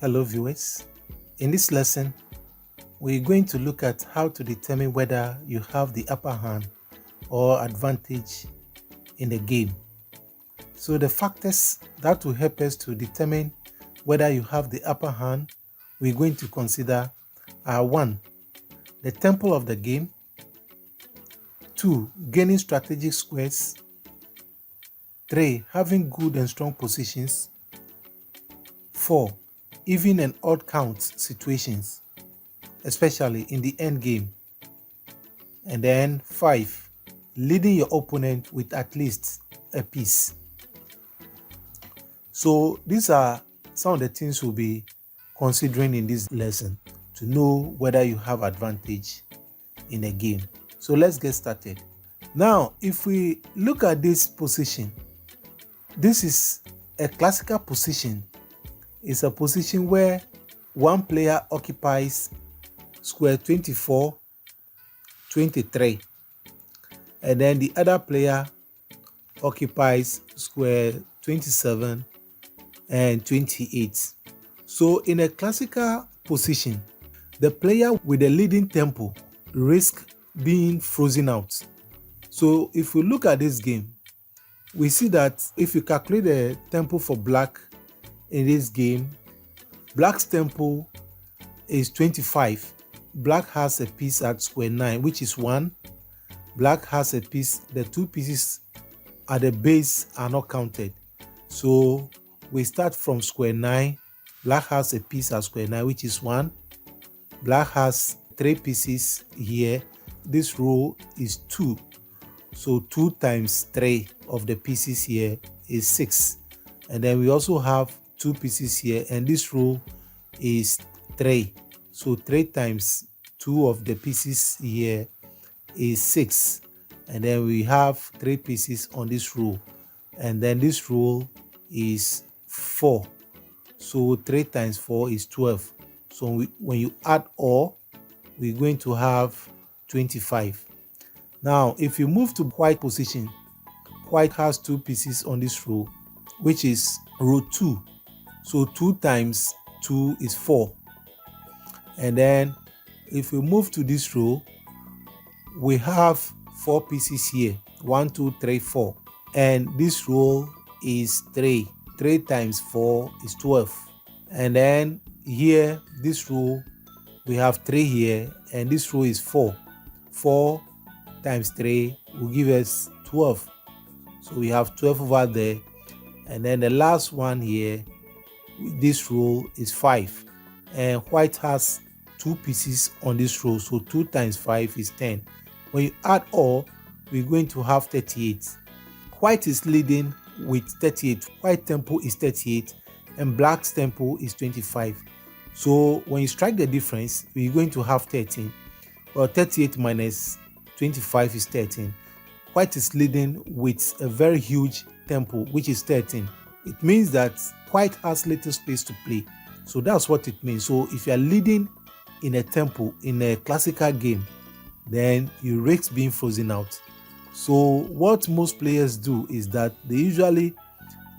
Hello viewers, in this lesson we're going to look at how to determine whether you have the upper hand or advantage in the game. So the factors that will help us to determine whether you have the upper hand we're going to consider are 1. The tempo of the game, 2. Gaining strategic squares, 3. Having good and strong positions, 4. Even and odd count situations, especially in the end game, and then 5. Leading your opponent with at least a piece. So these are some of the things we'll be considering in this lesson to know whether you have advantage in a game. So let's get started. Now, if we look at this position, this is a classical position. It's a position where one player occupies square 24, 23, and then the other player occupies square 27 and 28. So in a classical position, the player with the leading tempo risks being frozen out. So if we look at this game, we see that if you calculate the tempo for black in this game, black's tempo is 25. Black has a piece at square 9, which is 1. Black has a piece, the 2 pieces at the base are not counted. So we start from square 9. Black has a piece at square 9, which is 1. Black has 3 pieces here. This row is 2. So 2 times 3 of the pieces here is 6. And then we also have 2 pieces here, and this row is 3. So 3 times 2 of the pieces here is 6. And then we have 3 pieces on this row. And then this row is 4. So 3 times 4 is 12. So when you add all, we're going to have 25. Now, if you move to white position, white has 2 pieces on this row, which is row 2. So 2 times 2 is 4. And then if we move to this row, we have 4 pieces here. 1, 2, 3, 4. And this row is 3. 3 times 4 is 12. And then here, this row, we have 3 here, and this row is 4. 4 times 3 will give us 12. So we have 12 over there. And then the last one here, this row is 5. And white has 2 pieces on this row. So 2 times 5 is 10. When you add all, we're going to have 38. White is leading with 38. White tempo is 38 and black's tempo is 25. So when you strike the difference, we're going to have 13. Well, 38 minus 25 is 13. White is leading with a very huge tempo, which is 13. It means that white has little space to play. So that's what it means. So if you are leading in a tempo in a classical game, then you risk being frozen out. So what most players do is that they usually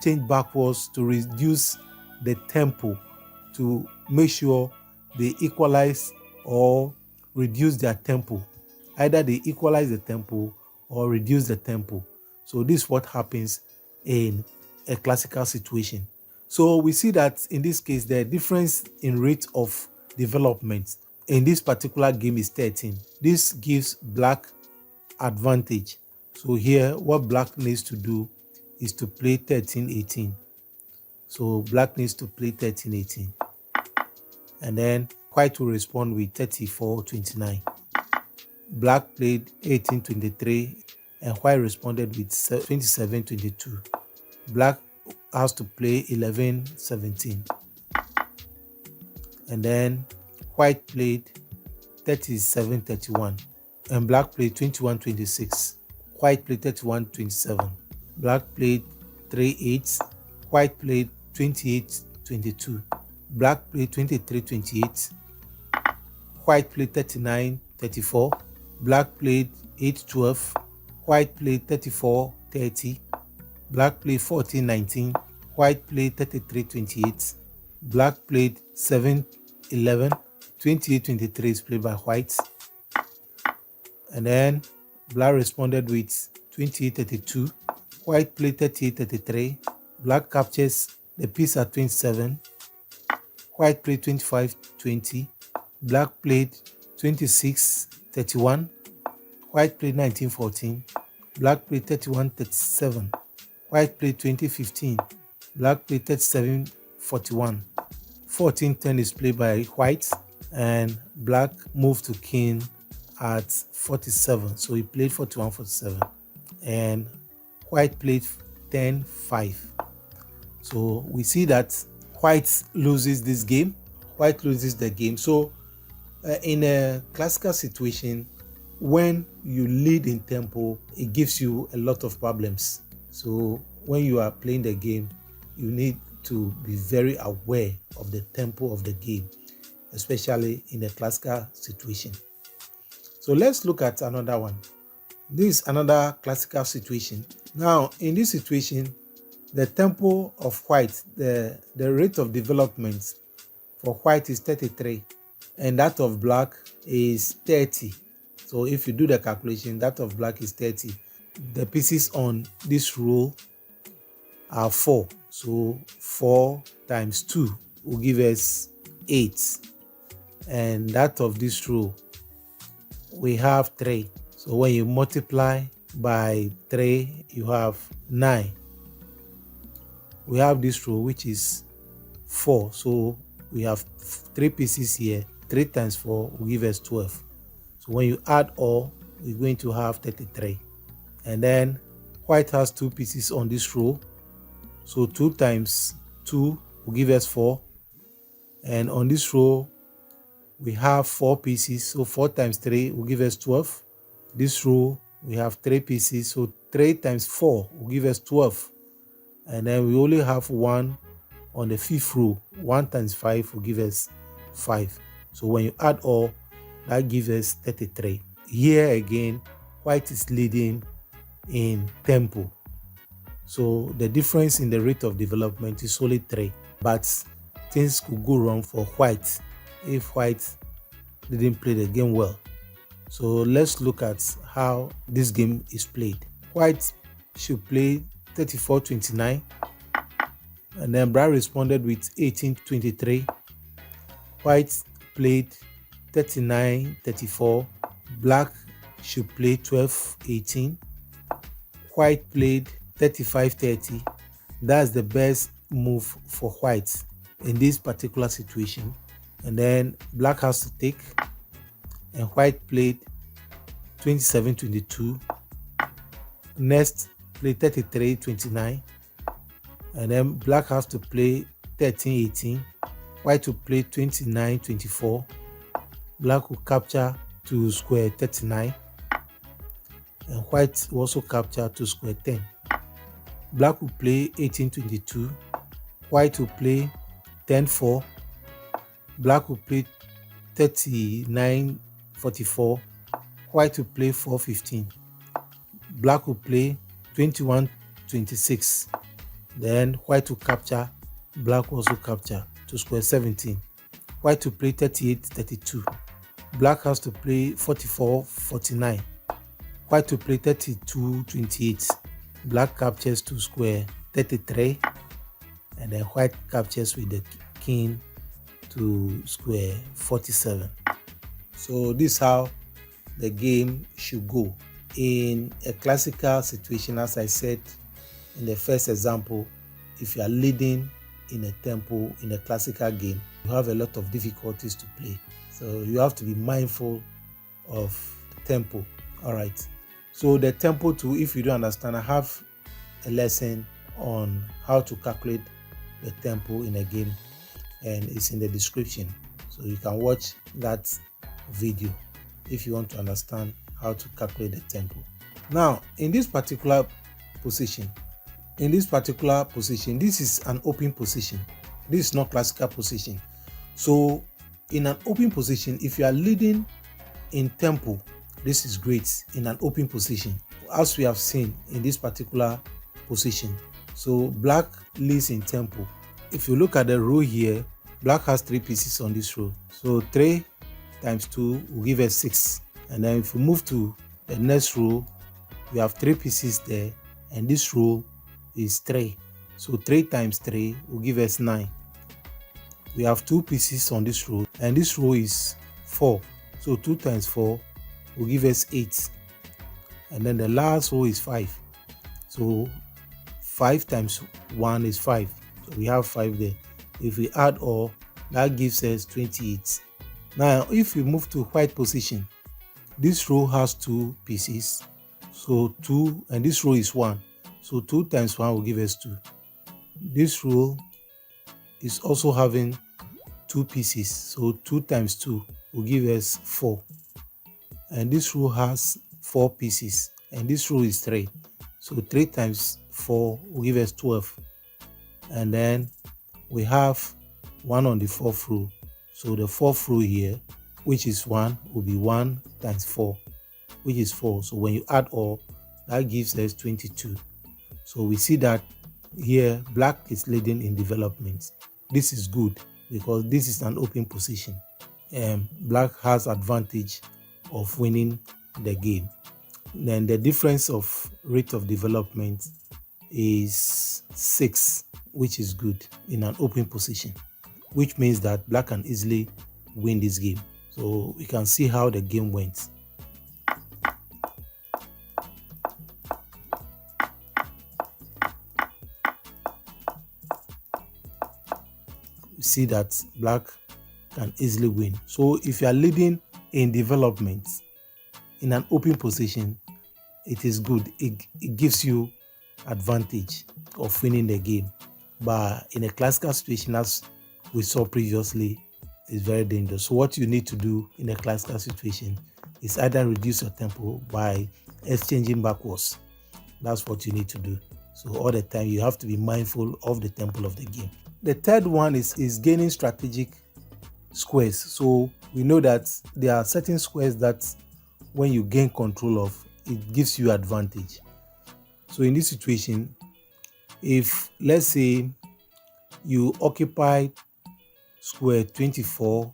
change backwards to reduce the tempo to make sure they equalize or reduce their tempo. Either they equalize the tempo or reduce the tempo. So this is what happens in a classical situation. So we see that in this case, the difference in rate of development in this particular game is 13. This gives black advantage. So here, what black needs to do is to play 13-18. So black needs to play 13-18. And then white will respond with 34-29. Black played 18-23 and white responded with 27-22. Black has to play 11-17. And then white played 37-31. And black played 21-26. White played 31-27. Black played 3-8. White played 28-22. Black played 23-28. White played 39-34. Black played 8-12. White played 34-30. Black played 14-19. White played 33-28. Black played 7-11. 28-23 is played by white. And then black responded with 28-32. White played 38-33. Black captures the piece at 27. White played 25-20. Black played 26-31. White played 19-14. Black played 31-37. White played 20-15. Black played 37-41. 14-10 is played by white, and black moved to king at 47. So he played 41-47. And white played 10-5. So we see that white loses this game. White loses the game. So in a classical situation, when you lead in tempo, it gives you a lot of problems. So when you are playing the game, you need to be very aware of the tempo of the game, especially in a classical situation. So let's look at another one. This is another classical situation. Now, in this situation, the tempo of white, the rate of development for white is 33, and that of black is 30. So if you do the calculation, that of black is 30. The pieces on this row are 4. So 4 times 2 will give us 8. And that of this row, we have 3. So when you multiply by 3, you have 9. We have this row, which is 4. So we have 3 pieces here. 3 times 4 will give us 12. So when you add all, we're going to have 33. And then white has 2 pieces on this row. So 2 times 2 will give us 4. And on this row, we have 4 pieces. So 4 times 3 will give us 12. This row, we have 3 pieces. So 3 times 4 will give us 12. And then we only have 1 on the 5th row. 1 times 5 will give us 5. So when you add all, that gives us 33. Here again, white is leading in tempo. So the difference in the rate of development is only 3. But things could go wrong for white if white didn't play the game well. So let's look at how this game is played. White should play 34-29. And then black responded with 18-23. White played 39-34. Black should play 12-18. White played 35-30. That's the best move for white in this particular situation. And then black has to take, and white played 27-22. Next played 33-29. And then black has to play 13-18. White will play 29-24. Black will capture to square 39. And white will also capture to square 10. Black will play 18-22. White will play 10-4. Black will play 39-44. White will play 4-15. Black will play 21-26. Then white will capture. Black will also capture to square 17. White will play 38-32. Black has to play 44-49. White will play 32-28. Black captures to square 33. And then white captures with the king to square 47. So this is how the game should go. In a classical situation, as I said in the first example, if you are leading in a tempo in a classical game, you have a lot of difficulties to play. So you have to be mindful of the tempo. All right. So the tempo too, if you don't understand, I have a lesson on how to calculate the tempo in a game, and it's in the description. So you can watch that video if you want to understand how to calculate the tempo. Now, in this particular position, this is an open position. This is not classical position. So in an open position, if you are leading in tempo, this is great in an open position, as we have seen in this particular position. So black leads in tempo. If you look at the row here, black has 3 pieces on this row. So 3 times 2 will give us 6. And then if we move to the next row, we have 3 pieces there, and this row is 3. So 3 times 3 will give us 9. We have 2 pieces on this row, and this row is 4. So 2 times 4 will give us 8. And then the last row is 5. So 5 times 1 is 5. So we have 5 there. If we add all, that gives us 28. Now, if we move to white position, this row has 2 pieces. So 2, and this row is 1. So 2 times 1 will give us 2. This row is also having 2 pieces. So 2 times 2 will give us 4. And this row has 4 pieces. And this row is 3. So 3 times 4 will give us 12. And then we have 1 on the 4th row. So the 4th row here, which is 1, will be 1 times 4, which is 4. So when you add all, that gives us 22. So we see that here black is leading in development. This is good because this is an open position. Black has advantage of winning the game. Then the difference of rate of development is 6, which is good in an open position, which means that black can easily win this game. So we can see how the game went. We see that black can easily win. So if you are leading in development in an open position, it is good. It gives you advantage of winning the game. But in a classical situation, as we saw previously, it's very dangerous. So what you need to do in a classical situation is either reduce your tempo by exchanging backwards. That's what you need to do. So all the time you have to be mindful of the tempo of the game. The third one is gaining strategic squares. So we know that there are certain squares that when you gain control of, it gives you advantage. So in this situation, if let's say you occupy square 24,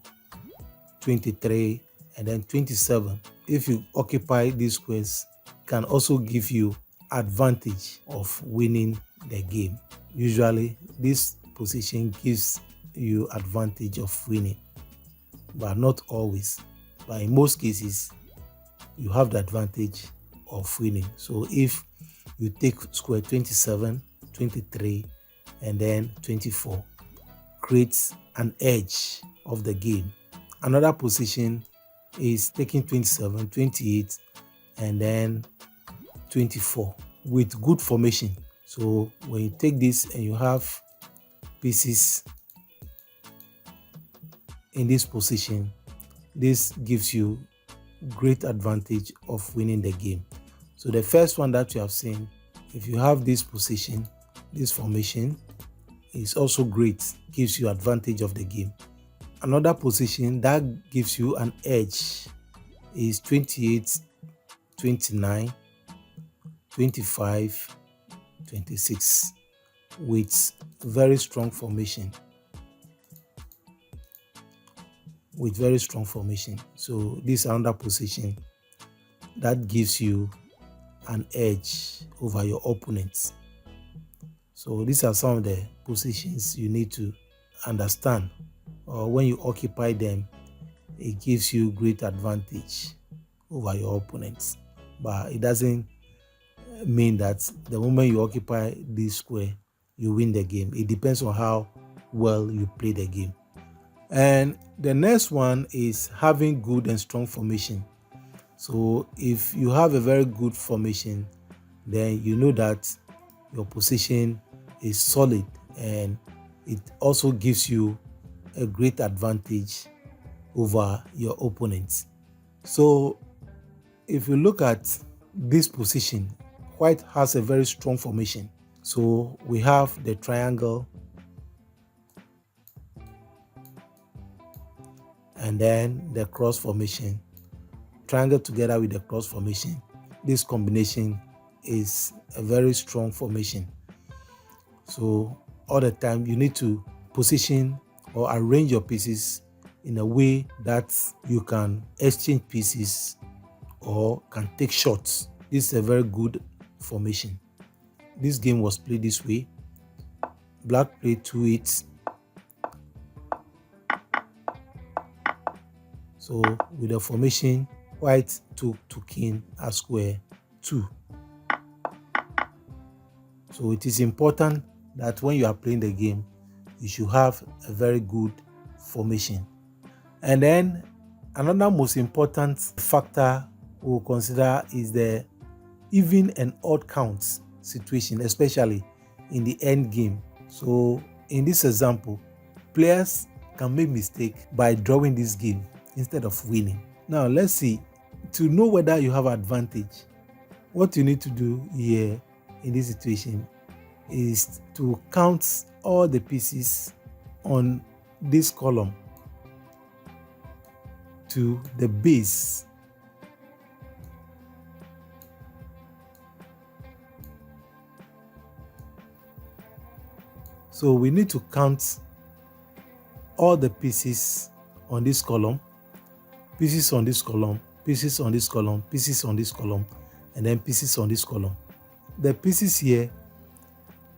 23, and then 27, if you occupy these squares, can also give you advantage of winning the game. Usually this position gives you advantage of winning, but not always. But in most cases, you have the advantage of winning. So if you take square 27, 23, and then 24, creates an edge of the game. Another position is taking 27, 28, and then 24 with good formation. So when you take this and you have pieces in this position, this gives you great advantage of winning the game. So the first one that you have seen, if you have this position, this formation, is also great, gives you advantage of the game. Another position that gives you an edge is 28, 29, 25, 26 with very strong formation. So this is another position that gives you an edge over your opponents. So these are some of the positions you need to understand. When you occupy them, it gives you great advantage over your opponents. But it doesn't mean that the moment you occupy this square, you win the game. It depends on how well you play the game. And the next one is having good and strong formation. So if you have a very good formation, then you know that your position is solid, and it also gives you a great advantage over your opponents. So if you look at this position, white has a very strong formation. So we have the triangle, and then the cross formation. Triangle together with the cross formation. This combination is a very strong formation. So all the time you need to position or arrange your pieces in a way that you can exchange pieces or can take shots. This is a very good formation. This game was played this way. Black played 2-8. So with the formation, white took to king as square 2. So it is important that when you are playing the game, you should have a very good formation. And then another most important factor we'll consider is the even and odd counts situation, especially in the end game. So in this example, players can make mistake by drawing this game instead of winning. Now let's see, to know whether you have advantage, what you need to do here in this situation is to count all the pieces on this column to the base. So we need to count all the pieces on this column, pieces on this column, pieces on this column, pieces on this column, and then pieces on this column. The pieces here,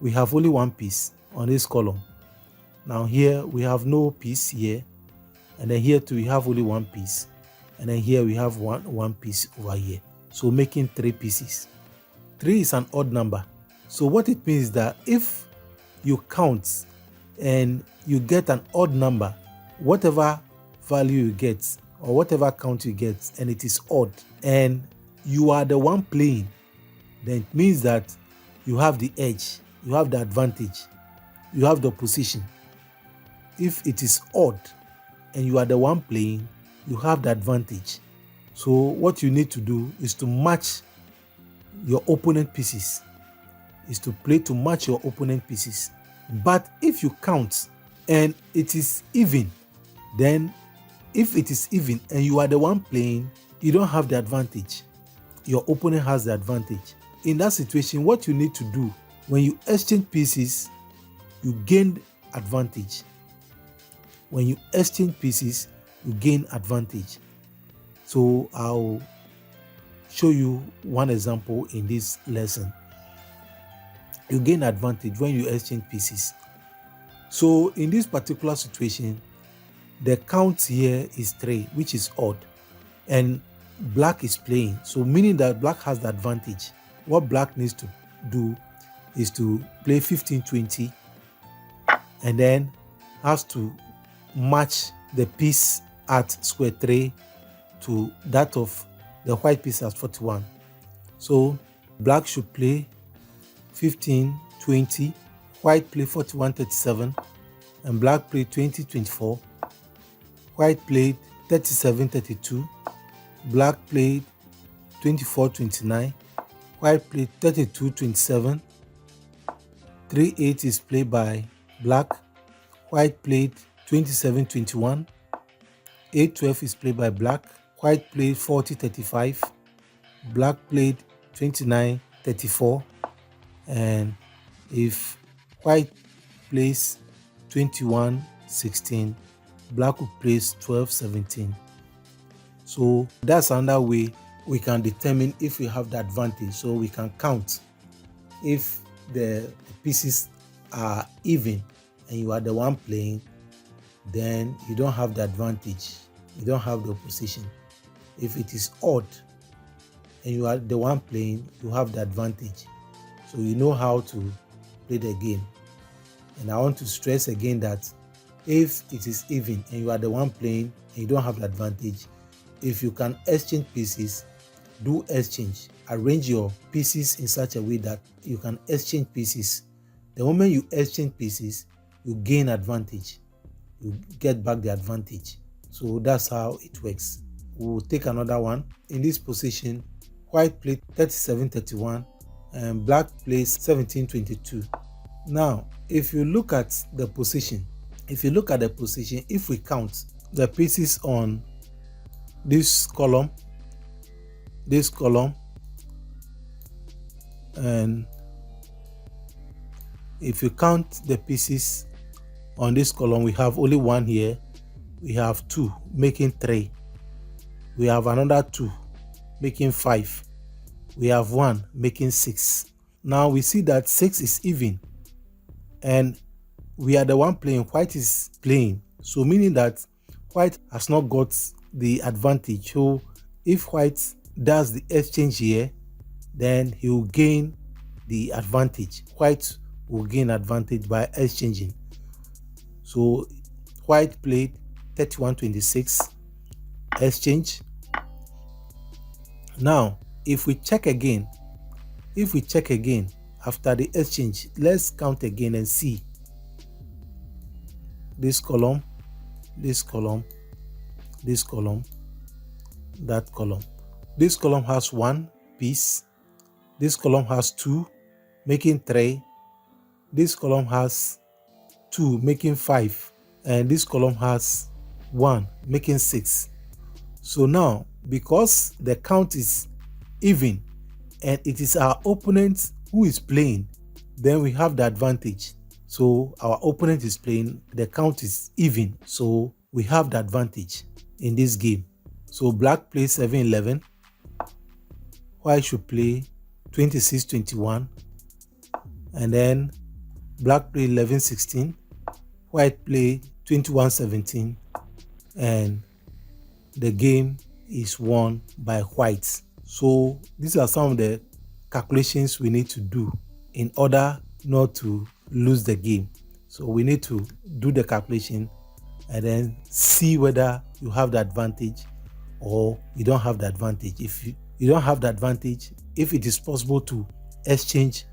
we have only one piece on this column. Now here we have no piece here, and then here too we have only one piece, and then here we have one piece over here. So making 3 pieces. 3 is an odd number. So what it means is that if you count and you get an odd number, whatever value you get or whatever count you get, and it is odd, and you are the one playing, then it means that you have the edge, you have the advantage, you have the position. If it is odd and you are the one playing, you have the advantage. So what you need to do is to match your opponent pieces, is to play to match your opponent pieces. But if you count and it is even, then if it is even and you are the one playing, you don't have the advantage. Your opponent has the advantage. In that situation, what you need to do, when you exchange pieces, you gain advantage. When you exchange pieces, you gain advantage. So I'll show you one example in this lesson. You gain advantage when you exchange pieces. So in this particular situation, the count here is 3, which is odd, and black is playing, so meaning that black has the advantage. What black needs to do is to play 15-20 and then has to match the piece at square 3 to that of the white piece at 41. So black should play 15-20, white play 41-37, and black played 20-24. White played 37-32. Black played 24-29. White played 32-27. 3-8 is played by black. White played 27-21. 8-12 is played by black. White played 40-35. Black played 29-34. And if white plays 21-16, black will place 12-17. So that's another way we can determine if we have the advantage. So we can count. If the pieces are even and you are the one playing, then you don't have the advantage. You don't have the opposition. If it is odd and you are the one playing, you have the advantage. So you know how to play the game. And I want to stress again that if it is even and you are the one playing and you don't have the advantage, if you can exchange pieces, do exchange. Arrange your pieces in such a way that you can exchange pieces. The moment you exchange pieces, you gain advantage. You get back the advantage. So that's how it works. We'll take another one. In this position, white played 37-31 and black plays 17-22. Now, if you look at the position, if we count the pieces on this column, and if you count the pieces on this column, we have only 1 here. We have 2, making 3. We have another 2, making 5. We have 1, making 6. Now we see that 6 is even, and we are the one playing. White is playing, so meaning that white has not got the advantage. So if white does the exchange here, then he will gain the advantage. White will gain advantage by exchanging. So white played 31-26, exchange. Now if we check again after the exchange, let's count again and see this column, this column, this column, that column. This column has 1 piece. This column has 2, making 3. This column has 2, making 5. And this column has 1, making 6. So now, because the count is even and it is our opponent who is playing, then we have the advantage. So our opponent is playing, the count is even, so we have the advantage in this game. So black plays 7-11, white should play 26-21, and then black play 11-16, white play 21-17, and the game is won by white. So these are some of the calculations we need to do in order not to lose the game. So we need to do the calculation and then see whether you have the advantage or you don't have the advantage. If you don't have the advantage, if it is possible to exchange,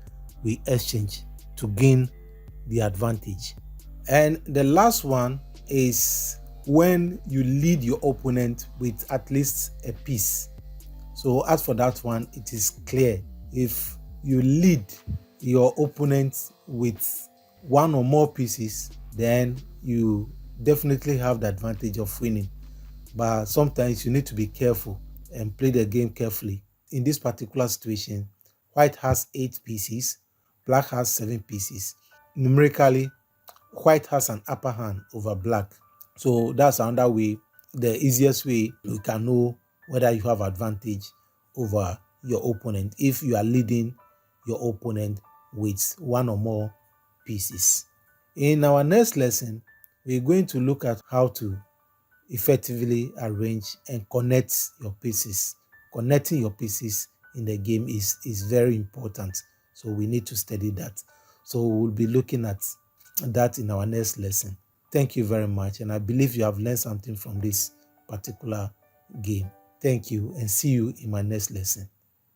we exchange to gain the advantage. And the last one is when you lead your opponent with at least a piece. So as for that one, it is clear. If you lead your opponent with 1 or more pieces, then you definitely have the advantage of winning. But sometimes you need to be careful and play the game carefully. In this particular situation, white has 8 pieces, black has 7 pieces. Numerically, white has an upper hand over black. So that's another way, the easiest way you can know whether you have advantage over your opponent, if you are leading your opponent with 1 or more pieces. In our next lesson, we're going to look at how to effectively arrange and connect your pieces. Connecting your pieces in the game is very important. So we need to study that. So we'll be looking at that in our next lesson. Thank you very much. And I believe you have learned something from this particular game. Thank you and see you in my next lesson.